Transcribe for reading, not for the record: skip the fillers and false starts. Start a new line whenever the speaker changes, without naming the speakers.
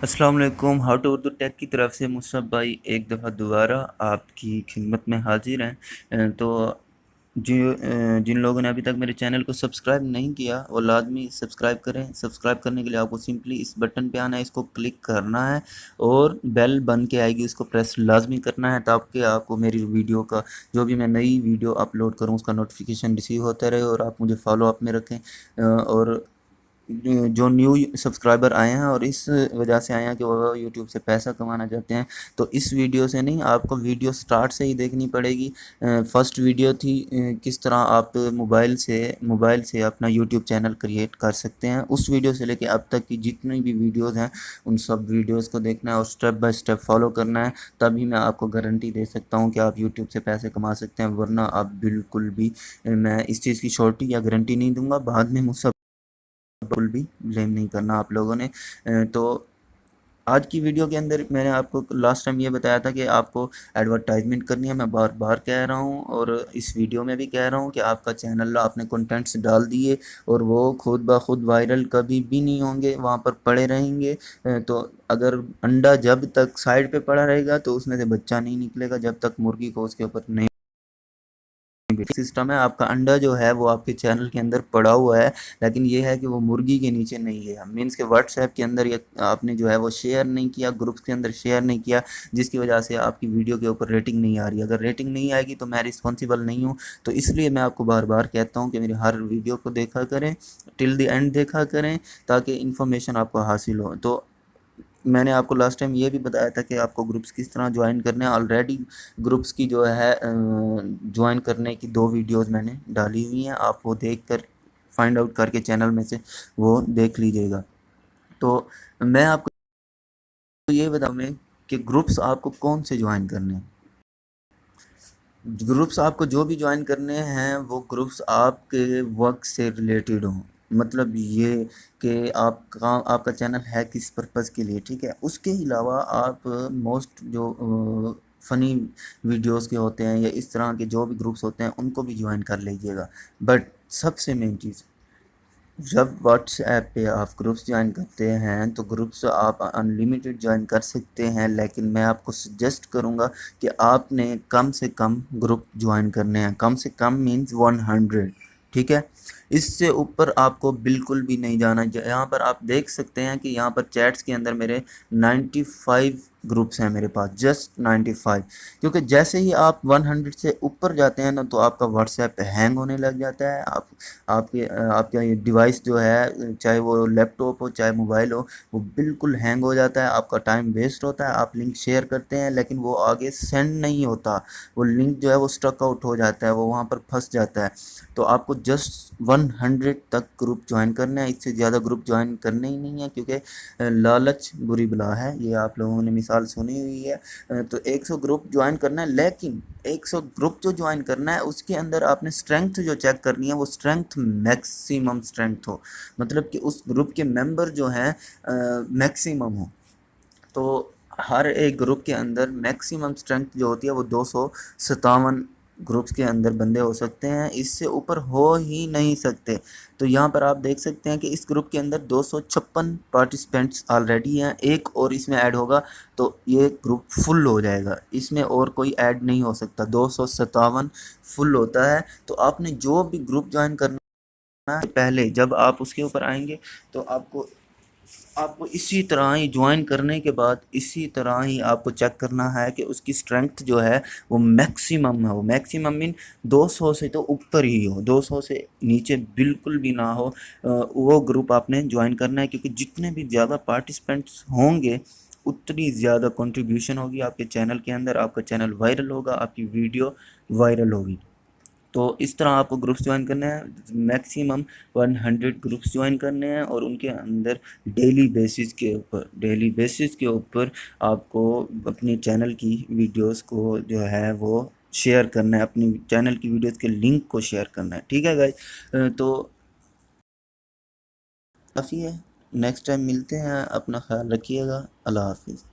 السلام علیکم، how to Urdu ٹیک کی طرف سے مصعب بھائی ایک دفعہ دوبارہ آپ کی خدمت میں حاضر ہیں۔ تو جن لوگوں نے ابھی تک میرے چینل کو سبسکرائب نہیں کیا وہ لازمی سبسکرائب کریں۔ سبسکرائب کرنے کے لیے آپ کو سمپلی اس بٹن پہ آنا ہے، اس کو کلک کرنا ہے اور بیل بن کے آئے گی، اس کو پریس لازمی کرنا ہے تاکہ آپ کو میری ویڈیو کا جو بھی میں نئی ویڈیو اپلوڈ کروں اس کا نوٹیفیکیشن ریسیو ہوتا رہے اور آپ مجھے فالو اپ میں رکھیں۔ اور جو نیو سبسکرائبر آئے ہیں اور اس وجہ سے آئے ہیں کہ وہ یوٹیوب سے پیسہ کمانا چاہتے ہیں، تو اس ویڈیو سے نہیں، آپ کو ویڈیو سٹارٹ سے ہی دیکھنی پڑے گی۔ فرسٹ ویڈیو تھی کس طرح آپ موبائل سے اپنا یوٹیوب چینل کریٹ کر سکتے ہیں، اس ویڈیو سے لے کے اب تک کی جتنی بھی ویڈیوز ہیں ان سب ویڈیوز کو دیکھنا ہے اور سٹیپ بائی سٹیپ فالو کرنا ہے، تبھی میں آپ کو گارنٹی دے سکتا ہوں کہ آپ یوٹیوب سے پیسے کما سکتے ہیں، ورنہ آپ بالکل بھی میں اس چیز کی شورٹی یا گارنٹی نہیں دوں گا۔ بعد میں مجھ سے بالکل بھی بلیم نہیں کرنا آپ لوگوں نے۔ تو آج کی ویڈیو کے اندر میں نے آپ کو لاسٹ ٹائم یہ بتایا تھا کہ آپ کو ایڈورٹائزمنٹ کرنی ہے، میں بار بار کہہ رہا ہوں اور اس ویڈیو میں بھی کہہ رہا ہوں کہ آپ کا چینل آپ نے کنٹینٹس ڈال دیے اور وہ خود بخود وائرل کبھی بھی نہیں ہوں گے، وہاں پر پڑے رہیں گے۔ تو اگر انڈا جب تک سائڈ پہ پڑا رہے گا تو اس میں سے بچہ نہیں نکلے گا، جب تک مرغی کو اس کے اوپر نہیں سسٹم ہے۔ آپ کا انڈا جو ہے وہ آپ کے چینل کے اندر پڑا ہوا ہے، لیکن یہ ہے کہ وہ مرغی کے نیچے نہیں ہے، مینس کہ واٹس ایپ کے اندر آپ نے جو ہے وہ شیئر نہیں کیا، گروپس کے اندر شیئر نہیں کیا، جس کی وجہ سے آپ کی ویڈیو کے اوپر ریٹنگ نہیں آ رہی۔ اگر ریٹنگ نہیں آئے گی تو میں رسپانسیبل نہیں ہوں، تو اس لیے میں آپ کو بار بار کہتا ہوں کہ میری ہر ویڈیو کو دیکھا کریں، ٹل دی اینڈ دیکھا کریں تاکہ انفارمیشن آپ کو حاصل ہو۔ تو میں نے آپ کو لاسٹ ٹائم یہ بھی بتایا تھا کہ آپ کو گروپس کس طرح جوائن کرنے ہیں۔ آلریڈی گروپس کی جو ہے جوائن کرنے کی 2 ویڈیوز میں نے ڈالی ہوئی ہیں، آپ وہ دیکھ کر فائنڈ آؤٹ کر کے چینل میں سے وہ دیکھ لیجئے گا۔ تو میں آپ کو یہ بتاؤں گا کہ گروپس آپ کو کون سے جوائن کرنے ہیں۔ گروپس آپ کو جو بھی جوائن کرنے ہیں وہ گروپس آپ کے ورک سے ریلیٹڈ ہوں، مطلب یہ کہ آپ کا چینل ہے کس پرپس کے لیے، ٹھیک ہے۔ اس کے علاوہ آپ موسٹ جو فنی ویڈیوز کے ہوتے ہیں یا اس طرح کے جو بھی گروپس ہوتے ہیں ان کو بھی جوائن کر لیجئے گا۔ بٹ سب سے مین چیز، جب واٹس ایپ پہ آپ گروپس جوائن کرتے ہیں تو گروپس آپ انلیمیٹڈ جوائن کر سکتے ہیں، لیکن میں آپ کو سجیسٹ کروں گا کہ آپ نے کم سے کم گروپ جوائن کرنے ہیں، کم سے کم مینز 100، ٹھیک ہے۔ اس سے اوپر آپ کو بالکل بھی نہیں جانا۔ یہاں پر آپ دیکھ سکتے ہیں کہ یہاں پر چیٹس کے اندر میرے 95 گروپس ہیں میرے پاس، جسٹ 95، کیونکہ جیسے ہی آپ 100 سے اوپر جاتے ہیں نا تو آپ کا واٹس ایپ ہینگ ہونے لگ جاتا ہے۔ آپ کا یہ ڈیوائس جو ہے، چاہے وہ لیپ ٹاپ ہو چاہے موبائل ہو، وہ بالکل ہینگ ہو جاتا ہے، آپ کا ٹائم ویسٹ ہوتا ہے۔ آپ لنک شیئر کرتے ہیں لیکن وہ آگے سینڈ نہیں ہوتا، وہ لنک جو ہے وہ اسٹرک آؤٹ ہو جاتا ہے، وہ وہاں پر پھنس جاتا ہے۔ تو آپ کو جسٹ 100 تک گروپ جوائن کرنا ہے، اس سے زیادہ گروپ جوائن کرنے ہی نہیں ہے، کیونکہ لالچ بری بلا ہے، یہ آپ لوگوں نے مثال سنی ہوئی ہے۔ تو 100 گروپ جوائن کرنا ہے، لیکن 100 گروپ جو جوائن کرنا ہے اس کے اندر آپ نے اسٹرینگتھ جو چیک کرنی ہے وہ اسٹرینگتھ میکسیمم اسٹرینگتھ ہو، مطلب کہ اس گروپ کے ممبر جو ہیں میکسیمم ہو۔ تو ہر ایک گروپ کے اندر میکسیمم اسٹرینگتھ جو ہوتی ہے وہ 257 گروپس کے اندر بندے ہو سکتے ہیں، اس سے اوپر ہو ہی نہیں سکتے۔ تو یہاں پر آپ دیکھ سکتے ہیں کہ اس گروپ کے اندر 256 پارٹیسپینٹس آلریڈی ہیں، ایک اور اس میں ایڈ ہوگا تو یہ گروپ فل ہو جائے گا، اس میں اور کوئی ایڈ نہیں ہو سکتا، 257 فل ہوتا ہے۔ تو آپ نے جو بھی گروپ جوائن کرنا پہلے جب آپ اس کے اوپر آئیں گے تو آپ کو اسی طرح ہی جوائن کرنے کے بعد اسی طرح ہی آپ کو چیک کرنا ہے کہ اس کی اسٹرینگتھ جو ہے وہ میکسیمم ہو، میکسیمم مین 200 سے تو اوپر ہی ہو، 200 سے نیچے بالکل بھی نہ ہو۔ وہ گروپ آپ نے جوائن کرنا ہے، کیونکہ جتنے بھی زیادہ پارٹیسپینٹس ہوں گے اتنی زیادہ کنٹریبیوشن ہوگی آپ کے چینل کے اندر، آپ کا چینل وائرل ہوگا، آپ کی ویڈیو وائرل ہوگی۔ تو اس طرح آپ کو گروپس جوائن کرنے ہیں، میکسیمم 100 گروپس جوائن کرنے ہیں، اور ان کے اندر ڈیلی بیسس کے اوپر آپ کو اپنے چینل کی ویڈیوز کو جو ہے وہ شیئر کرنا ہے، اپنی چینل کی ویڈیوز کے لنک کو شیئر کرنا ہے، ٹھیک ہے گائز۔ تو کافی ہے، نیکسٹ ٹائم ملتے ہیں، اپنا خیال رکھیے گا، اللہ حافظ۔